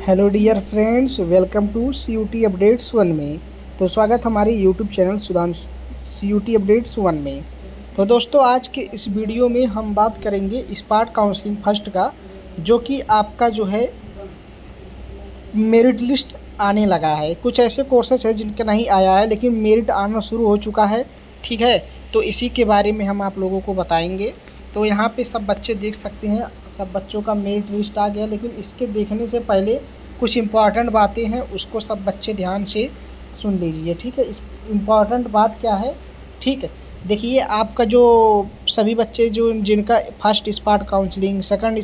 Hello dear friends, welcome to CUT updates 1 में। तो स्वागत हमारे YouTube channel Sudhanshu CUT updates 1 में। तो दोस्तों, आज के इस वीडियो में हम बात करेंगे स्पार्ट काउंसलिंग फर्स्ट का, जो कि आपका जो है मेरिट लिस्ट आने लगा है। कुछ ऐसे कोर्सेज है जिनका नहीं आया है, लेकिन मेरिट आना शुरू हो चुका है। ठीक है, तो इसी के बारे में हम आप लोगों को बताएंगे। तो यहाँ पे सब बच्चे देख सकते हैं, सब बच्चों का मेरिट लिस्ट आ गया। लेकिन इसके देखने से पहले कुछ इम्पॉर्टेंट बातें हैं, उसको सब बच्चे ध्यान से सुन लीजिए। ठीक है, इस इम्पॉर्टेंट बात क्या है? ठीक है, देखिए, आपका जो सभी बच्चे जो जिनका first spot counselling, second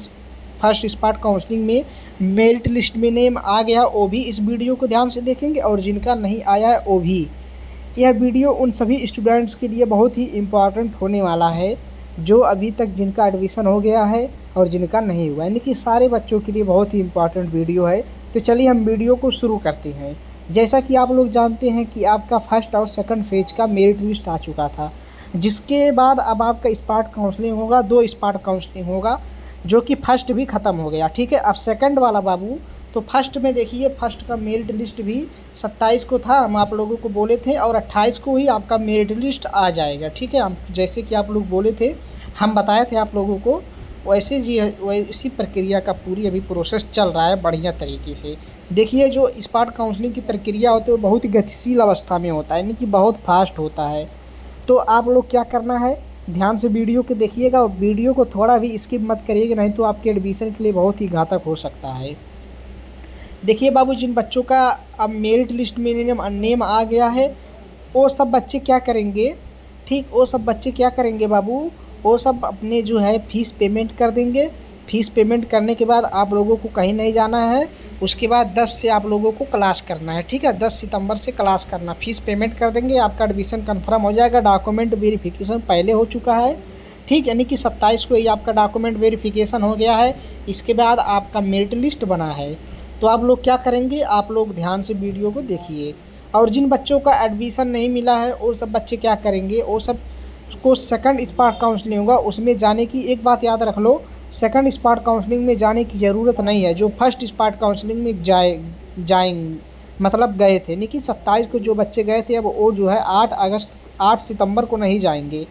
first spot counselling में मेरिट लिस्ट में नेम आ गया, वो भी इस वीडियो को ध्यान से देखेंगे, और जिनका नहीं आया है वो भी। यह वीडियो उन सभी स्टूडेंट्स के लिए बहुत ही इम्पॉर्टेंट होने वाला है जो अभी तक जिनका एडमिशन हो गया है और जिनका नहीं हुआ, यानी कि सारे बच्चों के लिए बहुत ही इम्पॉर्टेंट वीडियो है। तो चलिए हम वीडियो को शुरू करते हैं। जैसा कि आप लोग जानते हैं कि आपका फर्स्ट और सेकंड फेज का मेरिट लिस्ट आ चुका था, जिसके बाद अब आपका स्पार्ट काउंसलिंग होगा। 2 स्पार्ट काउंसलिंग होगा, जो कि फर्स्ट भी ख़त्म हो गया। ठीक है, अब सेकंड वाला बाबू, तो फर्स्ट में देखिए, फर्स्ट का मेरिट लिस्ट भी 27 को था, हम आप लोगों को बोले थे, और 28 को ही आपका मेरिट लिस्ट आ जाएगा। ठीक है, हम जैसे कि आप लोग बोले थे, हम बताए थे आप लोगों को, वैसे जी वैसी प्रक्रिया का पूरी अभी प्रोसेस चल रहा है बढ़िया तरीके से। देखिए, जो स्पार्ट काउंसलिंग की प्रक्रिया होती है वो बहुत ही गतिशील अवस्था में होता है, यानी कि बहुत फास्ट होता है। तो आप लोग क्या करना है, ध्यान से वीडियो को देखिएगा, और वीडियो को थोड़ा भी स्किप मत करिएगा, नहीं तो आपके एडमिशन के लिए बहुत ही घातक हो सकता है। देखिए बाबू, जिन बच्चों का अब मेरिट लिस्ट में नेम आ गया है, वो सब बच्चे क्या करेंगे? ठीक, वो सब बच्चे क्या करेंगे बाबू? वो सब अपने जो है फ़ीस पेमेंट कर देंगे। फ़ीस पेमेंट करने के बाद आप लोगों को कहीं नहीं जाना है। उसके बाद 10 से आप लोगों को क्लास करना है। ठीक है, 10 सितंबर से क्लास करना। फ़ीस पेमेंट कर देंगे, आपका एडमिशन कंफर्म हो जाएगा। डॉक्यूमेंट वेरिफिकेशन पहले हो चुका है। ठीक, यानी कि 27 को ही आपका डॉक्यूमेंट वेरिफिकेशन हो गया है। इसके बाद आपका मेरिट लिस्ट बना है। तो आप लोग क्या करेंगे, आप लोग ध्यान से वीडियो को देखिए। और जिन बच्चों का एडमिशन नहीं मिला है, वो सब बच्चे क्या करेंगे, वो सब को सेकंड स्पार्ट काउंसलिंग होगा, उसमें जाने की एक बात याद रख लो, सेकंड स्पार्ट काउंसलिंग में जाने की ज़रूरत नहीं है। जो फर्स्ट स्पार्ट काउंसलिंग में जाएंगे, मतलब गए थे, यानी कि 27 को जो बच्चे गए थे, अब वो जो है 8 सितंबर को नहीं जाएंगे।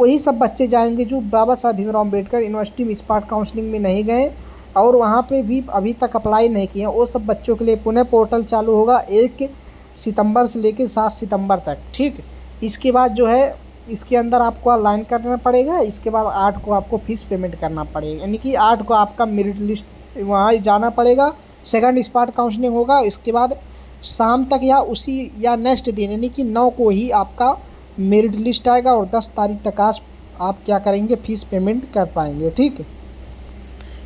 वही सब बच्चे जाएंगे जो बाबा साहब भीमराव अम्बेडकर यूनिवर्सिटी में स्पार्ट काउंसलिंग में नहीं गए और वहाँ पे भी अभी तक अप्लाई नहीं किए। वो सब बच्चों के लिए पुनः पोर्टल चालू होगा 1 सितंबर से लेकर 7 सितंबर तक। ठीक, इसके बाद जो है इसके अंदर आपको ऑनलाइन करना पड़ेगा। इसके बाद 8 को आपको फ़ीस पेमेंट करना पड़ेगा, यानी कि 8 को आपका मेरिट लिस्ट वहाँ जाना पड़ेगा। सेकंड स्पार्ट काउंसलिंग होगा, इसके बाद शाम तक या उसी या नेक्स्ट दिन, यानी कि 9 को ही आपका मेरिट लिस्ट आएगा, और 10 तारीख तक आप क्या करेंगे, फ़ीस पेमेंट कर पाएंगे। ठीक है,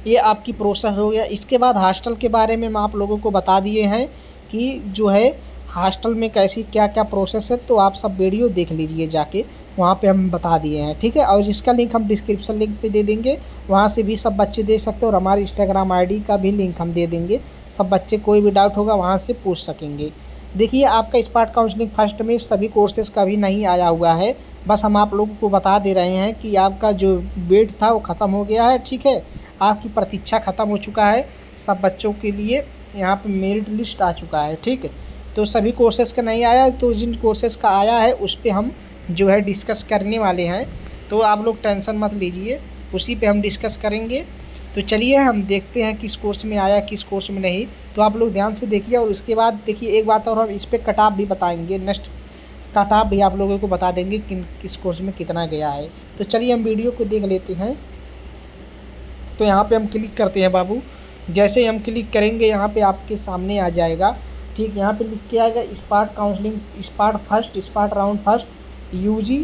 ये आपकी प्रोसेस हो गया। इसके बाद हॉस्टल के बारे में हम आप लोगों को बता दिए हैं कि जो है हॉस्टल में कैसी क्या क्या प्रोसेस है, तो आप सब वीडियो देख लीजिए जाके, वहाँ पे हम बता दिए हैं। ठीक है, और जिसका लिंक हम डिस्क्रिप्शन लिंक पे दे देंगे, वहाँ से भी सब बच्चे देख सकते हैं, और हमारी इंस्टाग्राम आईडी का भी लिंक हम दे देंगे। सब बच्चे कोई भी डाउट होगा वहाँ से पूछ सकेंगे। देखिए, आपका स्पार्ट काउंसलिंग फर्स्ट में सभी कोर्सेज का भी नहीं आया हुआ है, बस हम आप लोगों को बता दे रहे हैं कि आपका जो वेट था वो ख़त्म हो गया है। ठीक है, आपकी प्रतीक्षा ख़त्म हो चुका है। सब बच्चों के लिए यहाँ पे मेरिट लिस्ट आ चुका है। ठीक है, तो सभी कोर्सेज़ का नहीं आया, तो जिन कोर्सेज़ का आया है उस पे हम जो है डिस्कस करने वाले हैं। तो आप लोग टेंशन मत लीजिए, उसी पे हम डिस्कस करेंगे। तो चलिए हम देखते हैं किस कोर्स में आया, किस कोर्स में नहीं। तो आप लोग ध्यान से देखिए, और उसके बाद देखिए एक बात और, हम इस पर कट ऑफ भी बताएंगे, नेक्स्ट कट ऑफ भी आप लोगों को बता देंगे कि किस कोर्स में कितना गया है। तो चलिए हम वीडियो को देख लेते हैं। तो यहाँ पे हम क्लिक करते हैं बाबू। जैसे ही हम क्लिक करेंगे, यहाँ पे आपके सामने आ जाएगा। ठीक, यहाँ पे लिख के आएगा spot counselling, spot first, spot round first, UG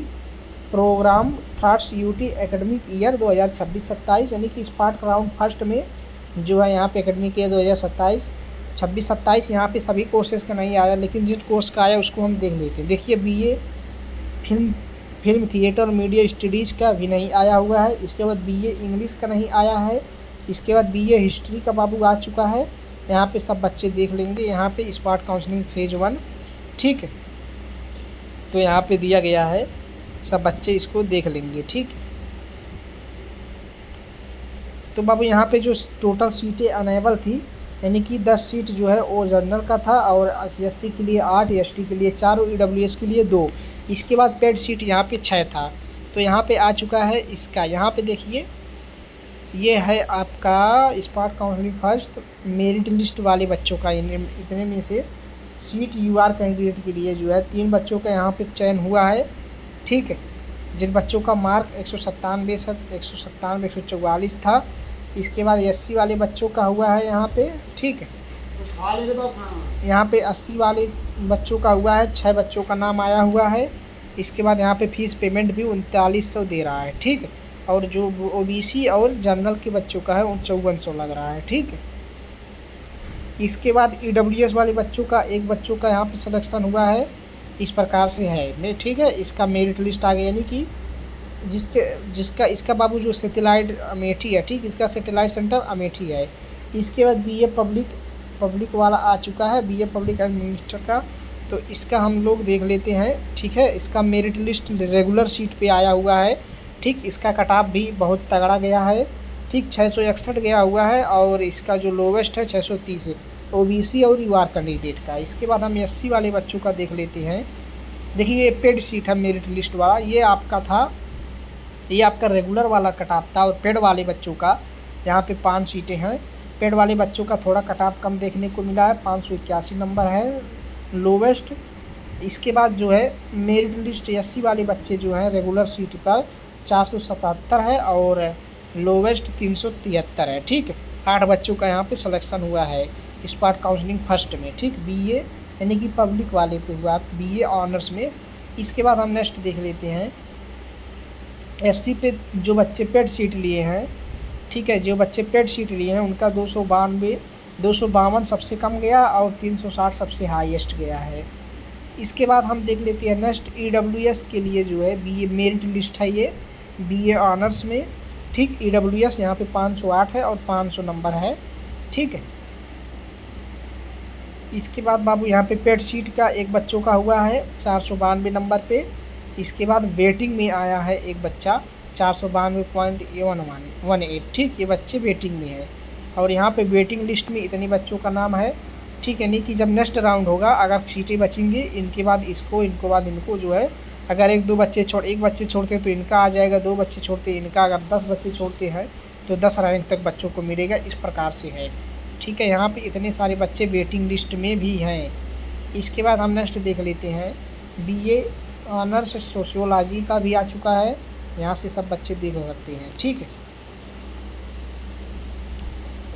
programme third CUT academic year 2026-27, यानी कि स्पार्ट राउंड फर्स्ट में जो है यहाँ पे एकेडमिक ईयर 2026-27। यहाँ पे सभी कोर्सेज़ का नहीं आया, लेकिन जिस कोर्स का आया उसको हम देख लेते हैं। देखिए, BA film theatre media studies का भी नहीं आया हुआ है। इसके बाद BA इंग्लिश का नहीं आया है। इसके बाद BA हिस्ट्री का बाबू आ चुका है। यहाँ पे सब बच्चे देख लेंगे, यहाँ पे स्पार्ट काउंसलिंग फेज 1। ठीक है, तो यहाँ पे दिया गया है, सब बच्चे इसको देख लेंगे। ठीक, तो बाबू यहाँ पे जो टोटल सीटें अनेबल थी यानी कि 10 सीट जो है वो जनरल का था और SC के लिए 8, ST के लिए 4 और EWS के लिए 2। इसके बाद पेड सीट यहाँ पे 6 था। तो यहाँ पे आ चुका है इसका, यहाँ पे देखिए ये है आपका smart counselling first merit list वाले बच्चों का। इतने में से सीट UR कैंडिडेट के लिए जो है 3 बच्चों का यहाँ पे चयन हुआ है, ठीक है, जिन बच्चों का मार्क 197 144 था। इसके बाद SC वाले बच्चों का हुआ है यहाँ पे, ठीक है, यहाँ पे 80 वाले बच्चों का हुआ है, 6 बच्चों का नाम आया हुआ है। इसके बाद यहाँ पे फीस पेमेंट भी 3900 दे रहा है, ठीक है, और जो OBC और जनरल के बच्चों का है 5400 लग रहा है, ठीक है। इसके बाद EWS वाले बच्चों का एक बच्चों का यहाँ पे सिलेक्शन हुआ है, इस प्रकार से है, ठीक है। इसका मेरिट लिस्ट आ गया, यानी कि इसका बाबू जो सैटेलाइट अमेठी है, ठीक, इसका सैटेलाइट सेंटर अमेठी है। इसके बाद BA पब्लिक वाला आ चुका है, BA पब्लिक एडमिनिस्ट्रेटर का, तो इसका हम लोग देख लेते हैं, ठीक है। इसका मेरिट लिस्ट रेगुलर सीट पे आया हुआ है, ठीक, इसका कट ऑफ भी बहुत तगड़ा गया है, ठीक, 661 गया हुआ है और इसका जो लोवेस्ट है 630 है OBC और UR कैंडिडेट का। इसके बाद हम SC वाले बच्चों का देख लेते हैं। देखिए ये पेड सीट है मेरिट लिस्ट वाला, ये आपका था, ये आपका रेगुलर वाला कट ऑफ था। और पेड वाले बच्चों का यहाँ पे 5 सीटें हैं। पेड वाले बच्चों का थोड़ा कट ऑफ कम देखने को मिला है, 581 नंबर है लोवेस्ट। इसके बाद जो है मेरिट लिस्ट SC वाले बच्चे जो हैं रेगुलर सीट पर 477 है और लोवेस्ट 373 है, ठीक है। 8 बच्चों का यहाँ पे सिलेक्शन हुआ है स्मार्ट काउंसलिंग फर्स्ट में, ठीक, BA यानी कि पब्लिक वाले पे हुआ BA ऑनर्स में। इसके बाद हम नेक्स्ट देख लेते हैं SC पे जो बच्चे पेड सीट लिए हैं, ठीक है, जो बच्चे पेड सीट लिए हैं उनका 252 सबसे कम गया और 360 सबसे हाईएस्ट गया है। इसके बाद हम देख लेते हैं नेक्स्ट EWS के लिए जो है BA मेरिट लिस्ट है, ये BA ऑनर्स में, ठीक, EWS यहाँ पे 508 है और 500 नंबर है, ठीक है। इसके बाद बाबू यहाँ पे पेड सीट का एक बच्चों का हुआ है 492 नंबर पे। इसके बाद वेटिंग में आया है एक बच्चा 492.18, ठीक, ये बच्चे वेटिंग में है। और यहाँ पे वेटिंग लिस्ट में इतने बच्चों का नाम है, ठीक है। नहीं कि जब नेक्स्ट राउंड होगा अगर सीटें बचेंगी इनके बाद इनको बाद इनको जो है, अगर एक बच्चे छोड़ते हैं तो इनका आ जाएगा, 2 बच्चे छोड़ते हैं इनका, अगर 10 बच्चे छोड़ते हैं तो 10 रैंक तक बच्चों को मिलेगा, इस प्रकार से है, ठीक है। यहाँ पे इतने सारे बच्चे वेटिंग लिस्ट में भी हैं। इसके बाद हम नेक्स्ट देख लेते हैं BA ऑनर्स सोशियोलॉजी का भी आ चुका है, यहाँ से सब बच्चे देख सकते हैं, ठीक है,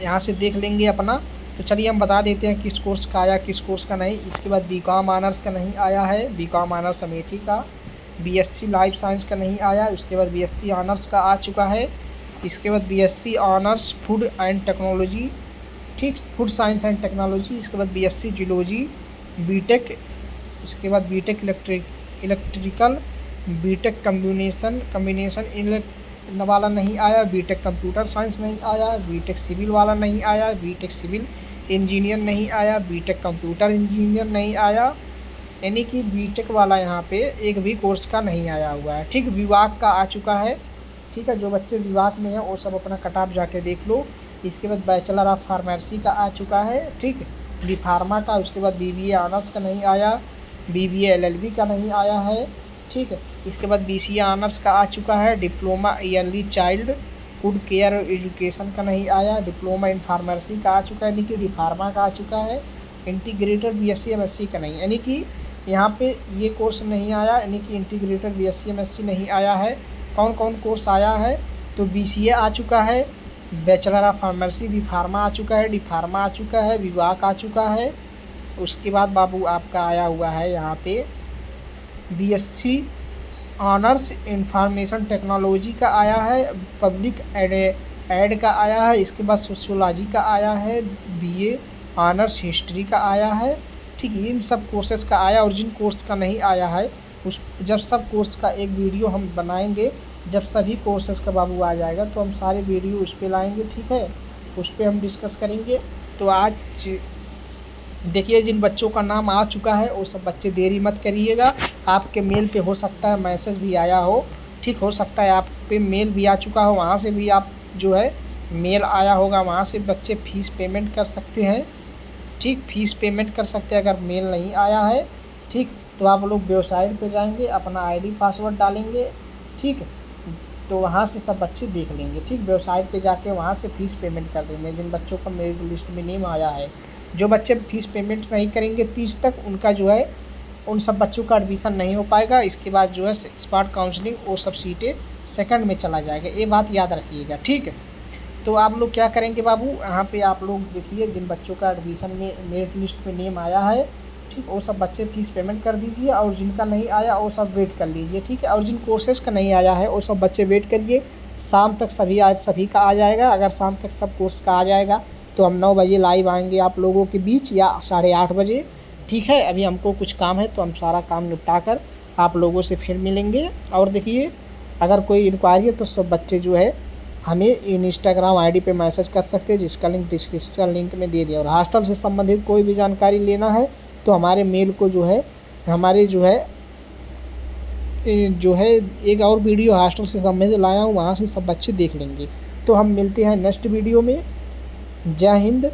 यहाँ से देख लेंगे अपना। तो चलिए हम बता देते हैं किस कोर्स का आया किस कोर्स का नहीं। इसके बाद BCom ऑनर्स का नहीं आया है, BCom ऑनर्स अमेठी का। BSc लाइफ साइंस का नहीं आया। उसके बाद BSc ऑनर्स का आ चुका है। इसके बाद BSc honours food and technology, ठीक, फूड साइंस एंड टेक्नोलॉजी। इसके बाद BSc जियोलॉजी, बीटेक, इसके बाद बीटेक इलेक्ट्रिकल, बीटेक कम्बिनेशन वाला नहीं आया, बीटेक कंप्यूटर साइंस नहीं आया, बीटेक सिविल वाला नहीं आया, बीटेक सिविल इंजीनियर नहीं आया, बीटेक कंप्यूटर इंजीनियर नहीं आया, यानी कि बीटेक वाला यहाँ पे एक भी कोर्स का नहीं आया हुआ है, ठीक। विभाग का आ चुका है, ठीक है। जो बच्चे विभाग में हैं वो सब अपना कट ऑफ जाके देख लो। इसके बाद बैचलर ऑफ फार्मेसी का आ चुका है, ठीक, बी फार्मा का। उसके बाद BBA ऑनर्स का नहीं आया, BBA LLB का नहीं आया है, ठीक है। इसके बाद BCA ऑनर्स का आ चुका है। Diploma early child food care education का नहीं आया। डिप्लोमा इन फार्मेसी का आ चुका है, यानी कि डी फार्मा का आ चुका है। इंटीग्रेटेड BSc MSc का नहीं, यानी कि यहाँ पे ये कोर्स नहीं आया, यानी कि इंटीग्रेटेड BSc MSc नहीं आया है। कौन कौन कोर्स आया है तो BCA आ चुका है, bachelor of pharmacy B pharma आ चुका है, डी फार्मा आ चुका है, विभाग आ चुका है। उसके बाद बाबू आपका आया हुआ है यहाँ पे BSc ऑनर्स इंफॉर्मेशन टेक्नोलॉजी का आया है, पब्लिक एड का आया है। इसके बाद सोशियोलॉजी का आया है, BA ऑनर्स हिस्ट्री का आया है, ठीक। इन सब कोर्सेज़ का आया। और जिन कोर्स का नहीं आया है जब सब कोर्स का एक वीडियो हम बनाएंगे, जब सभी कोर्सेज़ का बाबू आ जाएगा तो हम सारे वीडियो उस पर लाएंगे, ठीक है, उस पर हम डिस्कस करेंगे। तो आज देखिए जिन बच्चों का नाम आ चुका है वो सब बच्चे देरी मत करिएगा। आपके मेल पे हो सकता है मैसेज भी आया हो, ठीक, हो सकता है आप पे मेल भी आ चुका हो, वहाँ से भी आप जो है मेल आया होगा वहाँ से बच्चे फ़ीस पेमेंट कर सकते हैं। ठीक, फ़ीस पेमेंट कर सकते हैं अगर मेल नहीं आया है। ठीक, तो आप लोग वेबसाइट पे जाएंगे, अपना आईडी पासवर्ड डालेंगे। ठीक, तो वहाँ से सब बच्चे देख लेंगे। ठीक, वेबसाइट पे जाके वहाँ से फ़ीस पेमेंट कर देंगे जिन बच्चों का मेरिट लिस्ट में नेम आया है। जो बच्चे फ़ीस पेमेंट नहीं करेंगे 30 तक, उनका जो है उन सब बच्चों का एडमिशन नहीं हो पाएगा। इसके बाद जो है स्पॉट काउंसलिंग वो सब सीटें सेकंड में चला जाएगा, ये बात याद रखिएगा। ठीक है, तो आप लोग क्या करेंगे बाबू, यहाँ पे आप लोग देखिए जिन बच्चों का एडमिशन में मेरिट लिस्ट में नेम आया है, ठीक, वो सब बच्चे फ़ीस पेमेंट कर दीजिए, और जिनका नहीं आया वो सब वेट कर लीजिए। ठीक है, और जिन कोर्सेज़ का नहीं आया है वो सब बच्चे वेट करिए, शाम तक सभी का आ जाएगा। अगर शाम तक सब कोर्स का आ जाएगा तो हम 9 बजे लाइव आएंगे आप लोगों के बीच, या 8:30 बजे। ठीक है, अभी हमको कुछ काम है तो हम सारा काम निपटा कर आप लोगों से फिर मिलेंगे। और देखिए, अगर कोई इंक्वायरी है तो सब बच्चे जो है हमें इंस्टाग्राम आईडी पे मैसेज कर सकते हैं, जिसका लिंक डिस्क्रिप्शन लिंक में दे दिया। और हॉस्टल से संबंधित कोई भी जानकारी लेना है तो हमारे मेल को जो है हमारे जो है एक और वीडियो हॉस्टल से संबंधित लाया हूँ, वहाँ से सब बच्चे देख लेंगे। तो हम मिलते हैं नेक्स्ट वीडियो में। जय हिंद,